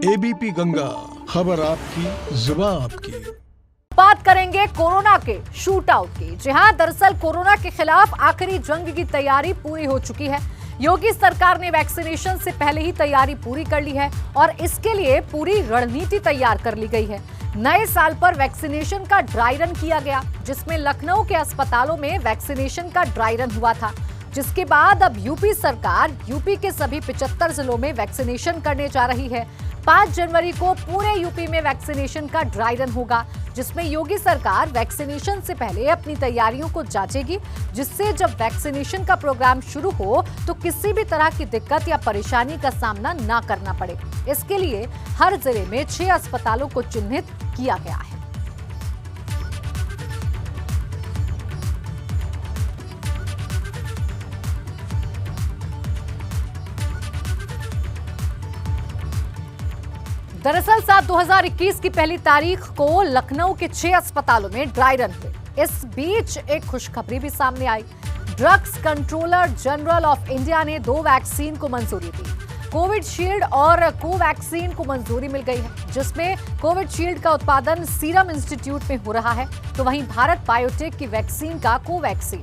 ABP Ganga, खबर आपकी, जुबान आपकी। बात करेंगे कोरोना के शूट आउट की। जी हां, दरअसल कोरोना के खिलाफ आखिरी जंग की तैयारी पूरी हो चुकी है। योगी सरकार ने वैक्सीनेशन से पहले ही तैयारी पूरी कर ली है और इसके लिए पूरी रणनीति तैयार कर ली गई है। नए साल पर वैक्सीनेशन का ड्राई रन किया गया, जिसमें लखनऊ के अस्पतालों में वैक्सीनेशन का ड्राई रन हुआ था, जिसके बाद अब यूपी सरकार यूपी के सभी 75 जिलों में वैक्सीनेशन करने जा रही है। 5 जनवरी को पूरे यूपी में वैक्सीनेशन का ड्राई रन होगा, जिसमें योगी सरकार वैक्सीनेशन से पहले अपनी तैयारियों को जांचेगी, जिससे जब वैक्सीनेशन का प्रोग्राम शुरू हो तो किसी भी तरह की दिक्कत या परेशानी का सामना ना करना पड़े। इसके लिए हर जिले में 6 अस्पतालों को चिन्हित किया गया है। दरअसल साल 2021 की पहली तारीख को लखनऊ के 6 अस्पतालों में ड्राई रन हुए। इस बीच एक खुशखबरी भी सामने आई। Drugs controller general of India ने 2 वैक्सीन को मंजूरी दी। कोविशील्ड और कोवैक्सीन को मंजूरी मिल गई है, जिसमें कोविशील्ड का उत्पादन सीरम इंस्टीट्यूट में हो रहा है, तो वहीं भारत बायोटेक की वैक्सीन का कोवैक्सीन।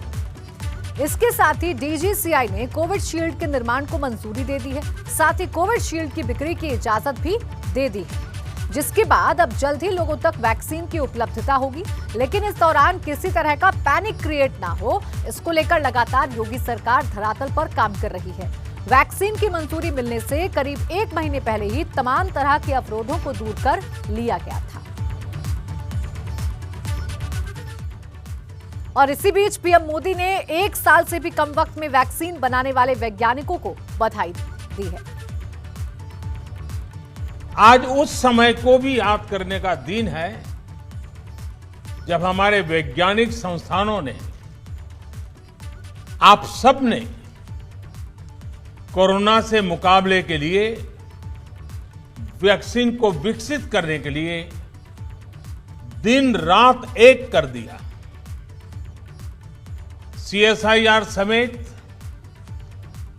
इसके साथ ही डीजीसीआई ने कोविशील्ड के निर्माण को मंजूरी दे दी है। साथ ही कोविशील्ड की बिक्री की इजाजत भी दे दी है, जिसके बाद अब जल्द ही लोगों तक वैक्सीन की उपलब्धता होगी। लेकिन इस दौरान किसी तरह का पैनिक क्रिएट ना हो, इसको लेकर लगातार योगी सरकार धरातल पर काम कर रही है। वैक्सीन की मंजूरी मिलने से करीब 1 महीने पहले ही तमाम तरह के अवरोधों को दूर कर लिया गया था। और इसी बीच पीएम मोदी ने 1 साल से भी कम वक्त में वैक्सीन बनाने वाले वैज्ञानिकों को बधाई दी है। आज उस समय को भी याद करने का दिन है जब हमारे वैज्ञानिक संस्थानों ने, आप सब ने कोरोना से मुकाबले के लिए वैक्सीन को विकसित करने के लिए दिन रात एक कर दिया। सीएसआईआर समेत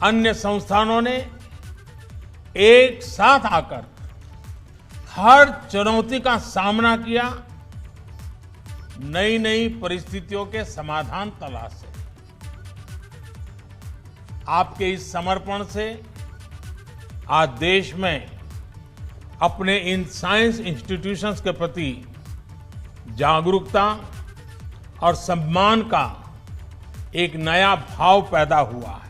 अन्य संस्थानों ने एक साथ आकर हर चुनौती का सामना किया, नई नई परिस्थितियों के समाधान तलाशे। आपके इस समर्पण से आज देश में अपने इन साइंस इंस्टीट्यूशंस के प्रति जागरूकता और सम्मान का एक नया भाव पैदा हुआ है।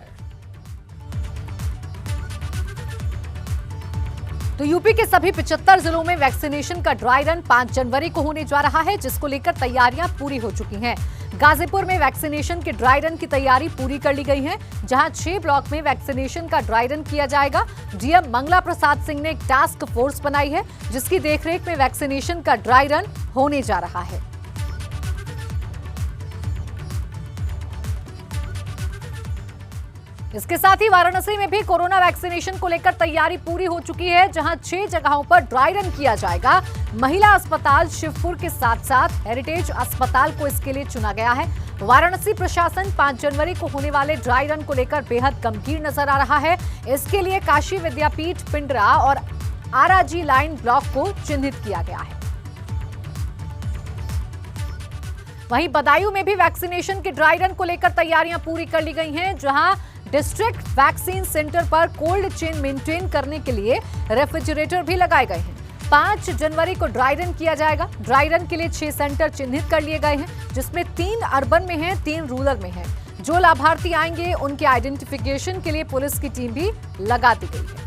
तो यूपी के सभी 75 जिलों में वैक्सीनेशन का ड्राई रन 5 जनवरी को होने जा रहा है, जिसको लेकर तैयारियां पूरी हो चुकी हैं। गाजीपुर में वैक्सीनेशन के ड्राई रन की तैयारी पूरी कर ली गई है, जहां 6 ब्लॉक में वैक्सीनेशन का ड्राई रन किया जाएगा। डीएम मंगला प्रसाद सिंह ने एक टास्क फोर्स बनाई है, जिसकी देखरेख में वैक्सीनेशन का ड्राई रन होने जा रहा है। इसके साथ ही वाराणसी में भी कोरोना वैक्सीनेशन को लेकर तैयारी पूरी हो चुकी है, जहां 6 जगहों पर ड्राई रन किया जाएगा। महिला अस्पताल शिवपुर के साथ साथ हेरिटेज अस्पताल को इसके लिए चुना गया है। वाराणसी प्रशासन 5 जनवरी को होने वाले ड्राई रन को लेकर बेहद गंभीर नजर आ रहा है। इसके लिए काशी विद्यापीठ, पिंडरा और आराजी लाइन ब्लॉक को चिन्हित किया गया है। वहीं बदायूं में भी वैक्सीनेशन के ड्राई रन को लेकर तैयारियां पूरी कर ली गई हैं, जहां डिस्ट्रिक्ट वैक्सीन सेंटर पर कोल्ड चेन मेंटेन करने के लिए रेफ्रिजरेटर भी लगाए गए हैं। 5 जनवरी को ड्राई रन किया जाएगा। ड्राई रन के लिए 6 सेंटर चिन्हित कर लिए गए हैं, जिसमें 3 अर्बन में हैं, 3 रूरल में हैं। जो लाभार्थी आएंगे उनके आइडेंटिफिकेशन के लिए पुलिस की टीम भी लगा दी गई है।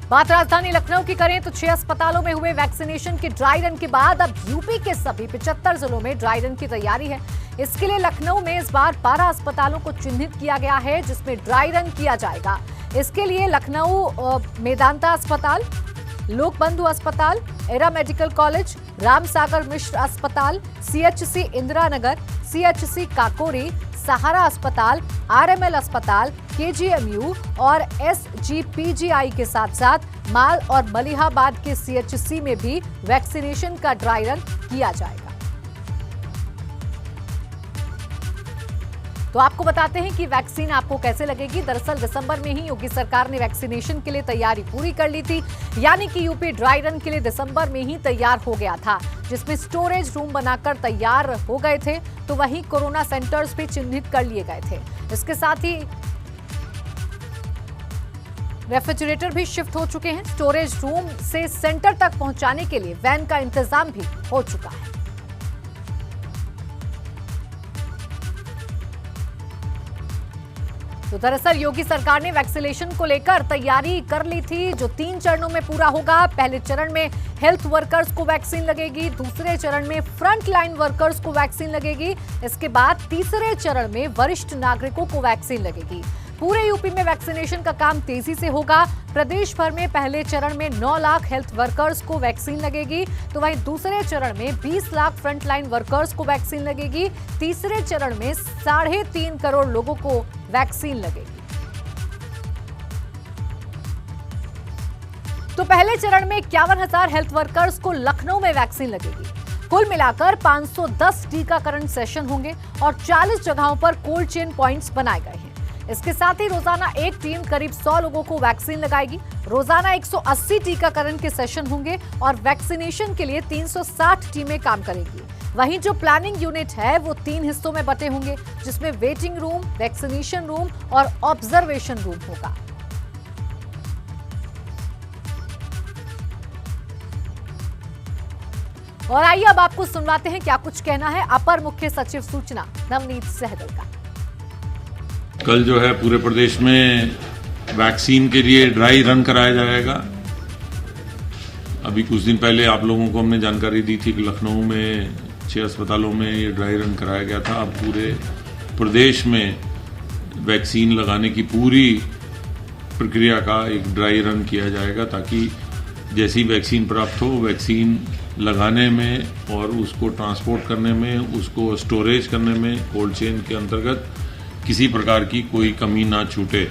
बात राजधानी लखनऊ की करें तो 6 अस्पतालों में हुए वैक्सीनेशन के ड्राई रन के बाद अब यूपी के सभी 75 जिलों में ड्राई रन की तैयारी है। इसके लिए लखनऊ में इस बार 12 अस्पतालों को चिन्हित किया गया है, जिसमें ड्राई रन किया जाएगा। इसके लिए लखनऊ मेदांता अस्पताल, लोकबंधु अस्पताल, एरा मेडिकल कॉलेज, रामसागर मिश्र अस्पताल, सीएचसी इंदिरा नगर, सीएचसी काकोरी, सहारा अस्पताल, आरएमएल अस्पताल, केजीएमयू और एसजीपीजीआई के साथ साथ माल और मलिहाबाद के सीएचसी में भी वैक्सीनेशन का ड्राई रन किया जाएगा। तो आपको बताते हैं कि वैक्सीन आपको कैसे लगेगी। दरअसल दिसंबर में ही योगी सरकार ने वैक्सीनेशन के लिए तैयारी पूरी कर ली थी, यानी कि यूपी ड्राई रन के लिए दिसंबर में ही तैयार हो गया था, जिसमें स्टोरेज रूम बनाकर तैयार हो गए थे। तो वहीं कोरोना सेंटर्स भी चिन्हित कर लिए गए थे। इसके साथ ही रेफ्रिजरेटर भी शिफ्ट हो चुके हैं। स्टोरेज रूम से सेंटर तक पहुंचाने के लिए वैन का इंतजाम भी हो चुका है। तो दरअसल योगी सरकार ने वैक्सीनेशन को लेकर तैयारी कर ली थी, जो 3 चरणों में पूरा होगा। पहले चरण में हेल्थ वर्कर्स को वैक्सीन लगेगी, दूसरे चरण में फ्रंट लाइन वर्कर्स को वैक्सीन लगेगी, इसके बाद तीसरे चरण में वरिष्ठ नागरिकों को वैक्सीन लगेगी। पूरे यूपी में वैक्सीनेशन का काम तेजी से होगा। प्रदेश भर में पहले चरण में 9 लाख हेल्थ वर्कर्स को वैक्सीन लगेगी, तो वहीं दूसरे चरण में 20 लाख फ्रंटलाइन वर्कर्स को वैक्सीन लगेगी। तीसरे चरण में 3.5 करोड़ लोगों को वैक्सीन लगेगी। तो पहले चरण में 51,000 हेल्थ वर्कर्स को लखनऊ में वैक्सीन लगेगी। कुल मिलाकर 510 टीकाकरण सेशन होंगे और 40 जगहों पर कोल्ड चेन पॉइंट्स बनाए गए हैं। इसके साथ ही रोजाना एक टीम करीब 100 लोगों को वैक्सीन लगाएगी। रोजाना 180 टीकाकरण के सेशन होंगे और वैक्सीनेशन के लिए 360 टीमें काम करेंगी। वहीं जो प्लानिंग यूनिट है वो 3 हिस्सों में बटे होंगे, जिसमें वेटिंग रूम, वैक्सीनेशन रूम और ऑब्जर्वेशन रूम होगा। और आइए अब आपको सुनवाते हैं क्या कुछ कहना है अपर मुख्य सचिव सूचना नवनीत सहगल का। कल जो है पूरे प्रदेश में वैक्सीन के लिए ड्राई रन कराया जाएगा। अभी कुछ दिन पहले आप लोगों को हमने जानकारी दी थी कि लखनऊ में 6 अस्पतालों में ये ड्राई रन कराया गया था। अब पूरे प्रदेश में वैक्सीन लगाने की पूरी प्रक्रिया का एक ड्राई रन किया जाएगा, ताकि जैसी वैक्सीन प्राप्त हो, वैक्सीन लगाने में और उसको ट्रांसपोर्ट करने में, उसको स्टोरेज करने में, कोल्ड चेन के अंतर्गत किसी प्रकार की कोई कमी ना छूटे।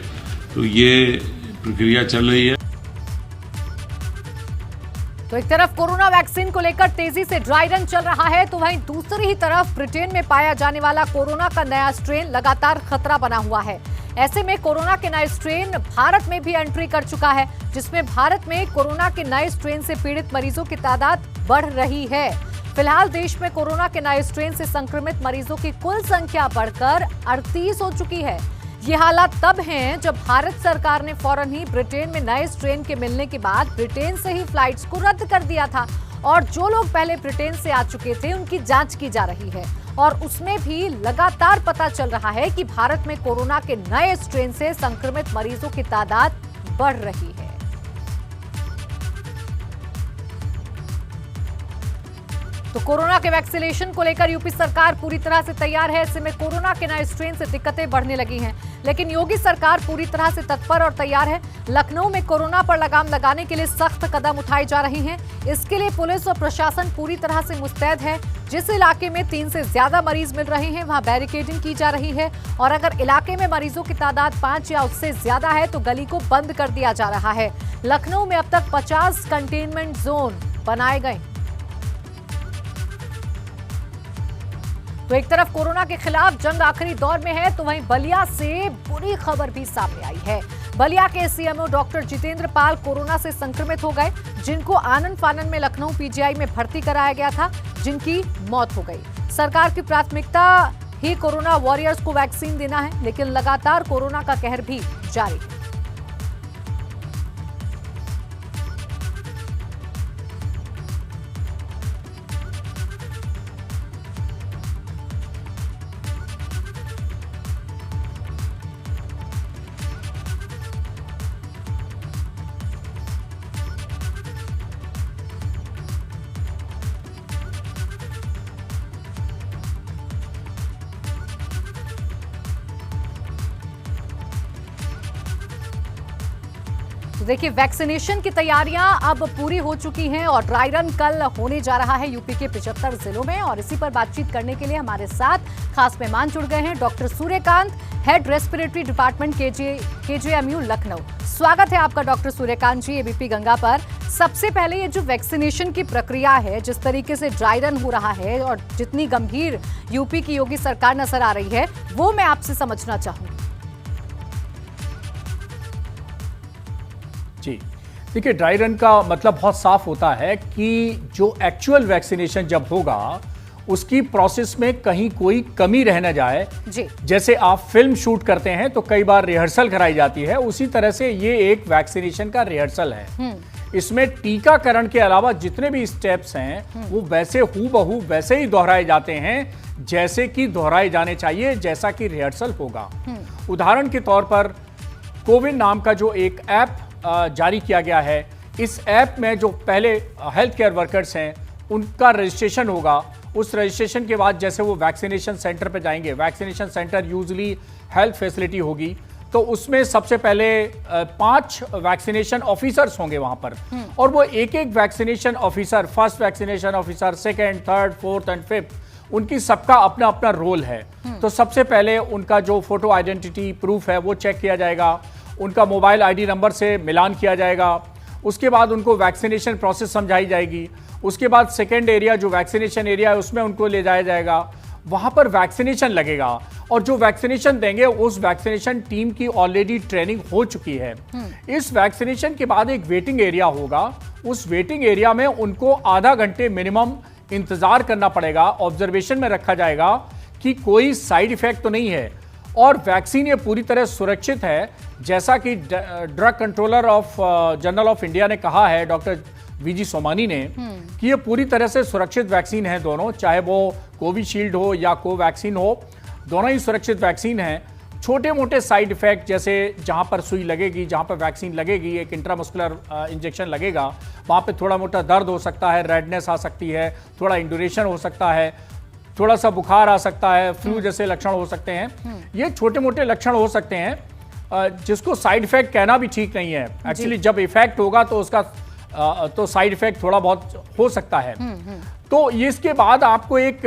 तो ये प्रक्रिया चल रही है। तो एक तरफ कोरोना वैक्सीन को लेकर तेजी से ड्राई रन चल रहा है, तो वहीं दूसरी ही तरफ ब्रिटेन में पाया जाने वाला कोरोना का नया स्ट्रेन लगातार खतरा बना हुआ है। ऐसे में कोरोना के नए स्ट्रेन भारत में भी एंट्री कर चुका है, जिसमें भारत में कोरोना के नए स्ट्रेन से पीड़ित मरीजों की तादाद बढ़ रही है। फिलहाल देश में कोरोना के नए स्ट्रेन से संक्रमित मरीजों की कुल संख्या बढ़कर 38 हो चुकी है। ये हालात तब हैं जब भारत सरकार ने फौरन ही ब्रिटेन में नए स्ट्रेन के मिलने के बाद ब्रिटेन से ही फ्लाइट्स को रद्द कर दिया था, और जो लोग पहले ब्रिटेन से आ चुके थे उनकी जांच की जा रही है। और उसमें भी लगातार पता चल रहा है कि भारत में कोरोना के नए स्ट्रेन से संक्रमित मरीजों की तादाद बढ़ रही है। तो कोरोना के वैक्सीनेशन को लेकर यूपी सरकार पूरी तरह से तैयार है। ऐसे में कोरोना के नए स्ट्रेन से दिक्कतें बढ़ने लगी हैं, लेकिन योगी सरकार पूरी तरह से तत्पर और तैयार है। लखनऊ में कोरोना पर लगाम लगाने के लिए सख्त कदम उठाए जा रहे हैं। इसके लिए पुलिस और प्रशासन पूरी तरह से मुस्तैद है। जिस इलाके में 3 से ज्यादा मरीज मिल रहे हैं वहां बैरिकेडिंग की जा रही है, और अगर इलाके में मरीजों की तादाद 5 या उससे ज्यादा है तो गली को बंद कर दिया जा रहा है। लखनऊ में अब तक 50 कंटेनमेंट जोन बनाए गए। तो एक तरफ कोरोना के खिलाफ जंग आखिरी दौर में है, तो वहीं बलिया से बुरी खबर भी सामने आई है। बलिया के सीएमओ डॉक्टर जितेंद्र पाल कोरोना से संक्रमित हो गए, जिनको आनन फानन में लखनऊ पीजीआई में भर्ती कराया गया था, जिनकी मौत हो गई। सरकार की प्राथमिकता ही कोरोना वॉरियर्स को वैक्सीन देना है, लेकिन लगातार कोरोना का कहर भी जारी है। तो देखिए, वैक्सीनेशन की तैयारियां अब पूरी हो चुकी हैं और ड्राई रन कल होने जा रहा है यूपी के 75 जिलों में। और इसी पर बातचीत करने के लिए हमारे साथ खास मेहमान जुड़ गए हैं, doctor Suryakant, head respiratory department KGMU Lucknow. स्वागत है आपका डॉक्टर सूर्यकांत जी एबीपी गंगा पर। सबसे पहले ये जो वैक्सीनेशन की प्रक्रिया है, जिस तरीके से ड्राई रन हो रहा है और जितनी गंभीर यूपी की योगी सरकार नजर आ रही है, वो मैं आपसे समझना चाहूंगी। जी देखिए, ड्राई रन का मतलब बहुत साफ होता है कि जो एक्चुअल वैक्सीनेशन जब होगा उसकी प्रोसेस में कहीं कोई कमी रह न जाए। जी। जैसे आप फिल्म शूट करते हैं तो कई बार रिहर्सल कराई जाती है, उसी तरह से ये एक वैक्सीनेशन का रिहर्सल है। इसमें टीकाकरण के अलावा जितने भी स्टेप्स हैं वो वैसे हूबहू वैसे ही दोहराए जाते हैं जैसे कि दोहराए जाने चाहिए, जैसा कि रिहर्सल होगा। उदाहरण के तौर पर कोविन नाम का जो एक ऐप जारी किया गया है, इस ऐप में जो पहले हेल्थ केयर वर्कर्स हैं उनका रजिस्ट्रेशन होगा। उस रजिस्ट्रेशन के बाद जैसे वो वैक्सीनेशन सेंटर पे जाएंगे, vaccination centre usually health facility होगी, तो उसमें सबसे पहले 5 वैक्सीनेशन ऑफिसर्स होंगे वहां पर, और वो एक एक vaccination officer, first vaccination officer, second, third, fourth and fifth, उनकी सबका अपना अपना रोल है। तो सबसे पहले उनका जो फोटो आइडेंटिटी प्रूफ है वो चेक किया जाएगा, उनका मोबाइल आईडी नंबर से मिलान किया जाएगा, उसके बाद उनको वैक्सीनेशन प्रोसेस समझाई जाएगी। उसके बाद सेकेंड एरिया जो वैक्सीनेशन एरिया है उसमें उनको ले जाया जाएगा, वहां पर वैक्सीनेशन लगेगा, और जो वैक्सीनेशन देंगे उस वैक्सीनेशन टीम की ऑलरेडी ट्रेनिंग हो चुकी है। इस वैक्सीनेशन के बाद एक वेटिंग एरिया होगा, उस वेटिंग एरिया में उनको आधा घंटे मिनिमम इंतजार करना पड़ेगा, ऑब्जर्वेशन में रखा जाएगा कि कोई साइड इफेक्ट तो नहीं है, और वैक्सीन ये पूरी तरह सुरक्षित है। जैसा कि drug controller of general of India ने कहा है, डॉक्टर वीजी सोमानी ने, कि ये पूरी तरह से सुरक्षित वैक्सीन है दोनों, चाहे वो कोविशील्ड हो या कोवैक्सीन हो, दोनों ही सुरक्षित वैक्सीन हैं। छोटे मोटे साइड इफेक्ट जैसे जहां पर सुई लगेगी, जहां पर वैक्सीन लगेगी, एक इंट्रामस्कुलर इंजेक्शन लगेगा, वहां पे थोड़ा मोटा दर्द हो सकता है, रेडनेस आ सकती है, थोड़ा इंड्यूरेशन हो सकता है, थोड़ा सा बुखार आ सकता है, फ्लू जैसे लक्षण हो सकते हैं। ये छोटे मोटे लक्षण हो सकते हैं जिसको साइड इफेक्ट कहना भी ठीक नहीं है। एक्चुअली जब इफेक्ट होगा तो उसका तो साइड इफेक्ट थोड़ा बहुत हो सकता है। तो इसके बाद आपको एक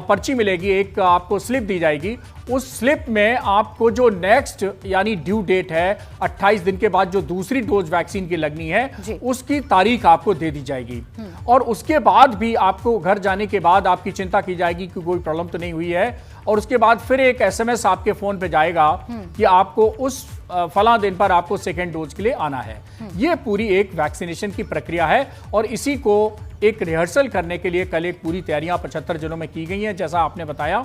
पर्ची मिलेगी, एक आपको स्लिप दी जाएगी। उस स्लिप में आपको जो नेक्स्ट यानी ड्यू डेट है 28 दिन के बाद जो दूसरी डोज वैक्सीन की लगनी है उसकी तारीख आपको दे दी जाएगी, और उसके बाद भी आपको घर जाने के बाद आपकी चिंता की जाएगी कि कोई प्रॉब्लम तो नहीं हुई है, और उसके बाद फिर एक एसएमएस आपके फोन पे जाएगा कि आपको उस फला दिन पर आपको सेकेंड डोज के लिए आना है। ये पूरी एक वैक्सीनेशन की प्रक्रिया है, और इसी को एक रिहर्सल करने के लिए कल एक पूरी तैयारियां 75 जिलों में की गई हैं, जैसा आपने बताया,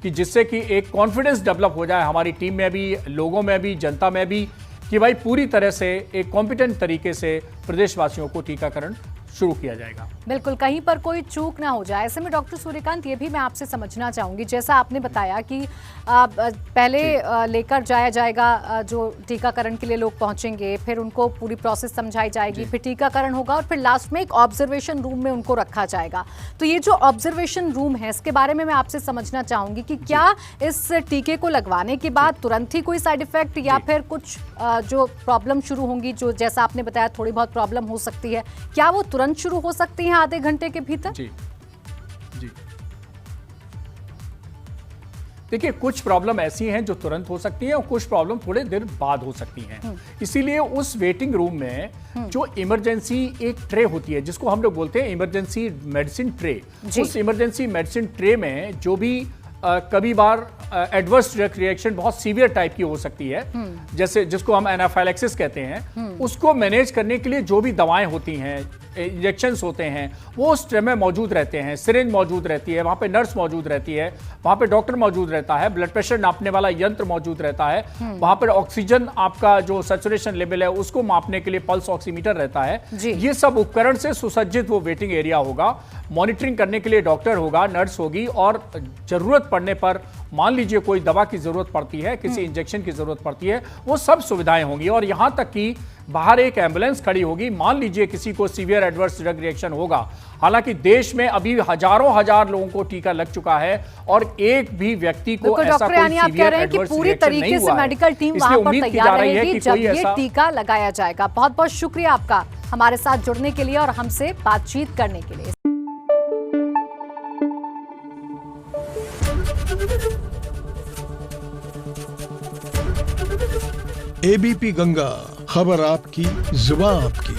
कि जिससे कि एक कॉन्फिडेंस डेवलप हो जाए हमारी टीम में भी, लोगों में भी, जनता में भी, कि भाई पूरी तरह से एक कॉम्पिटेंट तरीके से प्रदेशवासियों को टीकाकरण शुरू किया जाएगा। बिल्कुल, कहीं पर कोई चूक ना हो जाए। ऐसे में डॉक्टर सूर्यकांत, ये भी मैं आपसे समझना चाहूंगी, जैसा आपने बताया कि पहले लेकर जाया जाएगा, जो टीकाकरण के लिए लोग पहुंचेंगे, फिर उनको पूरी प्रोसेस समझाई जाएगी, फिर टीकाकरण होगा, और फिर लास्ट में एक ऑब्जर्वेशन रूम में उनको रखा जाएगा। तो ये जो ऑब्जर्वेशन रूम है, इसके बारे में मैं आपसे समझना चाहूंगी कि क्या इस टीके को लगवाने के बाद तुरंत ही कोई साइड इफेक्ट या फिर कुछ जो प्रॉब्लम शुरू होंगी, जो जैसा आपने बताया थोड़ी बहुत प्रॉब्लम हो सकती है, क्या वो तुरंत शुरू हो सकती हैं आधे घंटे के भीतर? जी जी, देखिए, कुछ प्रॉब्लम ऐसी हैं जो तुरंत हो सकती हैं और कुछ प्रॉब्लम थोड़े देर बाद हो सकती हैं। इसीलिए उस वेटिंग रूम में जो इमरजेंसी एक ट्रे होती है, जिसको हम लोग बोलते हैं इमरजेंसी मेडिसिन ट्रे, उस इमरजेंसी मेडिसिन ट्रे में जो भी कभी बार एडवर्स रिएक्शन बहुत सीवियर टाइप की हो सकती है, जैसे जिसको हम एनाफाइलैक्सिस कहते हैं, उसको मैनेज करने के लिए जो भी दवाएं होती हैं, इंजेक्शंस होते हैं, वो उस ट्रे में मौजूद रहते हैं। सिरिंज मौजूद रहती है, वहाँ पे नर्स मौजूद रहती है, वहाँ पे डॉक्टर मौजूद रहता है, ब्लड प्रेशर नापने वाला यंत्र मौजूद रहता है, वहाँ पर ऑक्सीजन आपका जो सैचुरेशन लेवल है उसको मापने के लिए पल्स ऑक्सीमीटर रहता है। ये सब उपकरण से सुसज्जित वो वेटिंग एरिया होगा। मॉनिटरिंग करने के लिए डॉक्टर होगा, नर्स होगी, और जरूरत पड़ने पर मान लीजिए कोई दवा की जरूरत पड़ती है, किसी इंजेक्शन की जरूरत पड़ती है, वो सब सुविधाएं होंगी। और यहां तक कि बाहर एक एम्बुलेंस खड़ी होगी, मान लीजिए किसी को सीवियर एडवर्स ड्रग रिएक्शन होगा। हालांकि देश में अभी हजारों हजार लोगों को टीका लग चुका है और एक भी व्यक्ति को ऐसा कोई सीवियर एडवर्स पूरी तरीके से मेडिकल टीम वहां पर तैयार रहेगी जब ये टीका लगाया जाएगा। बहुत बहुत शुक्रिया आपका हमारे साथ जुड़ने के लिए और हमसे बातचीत करने के लिए। एबीपी गंगा, खबर आपकी, जुबान आपकी।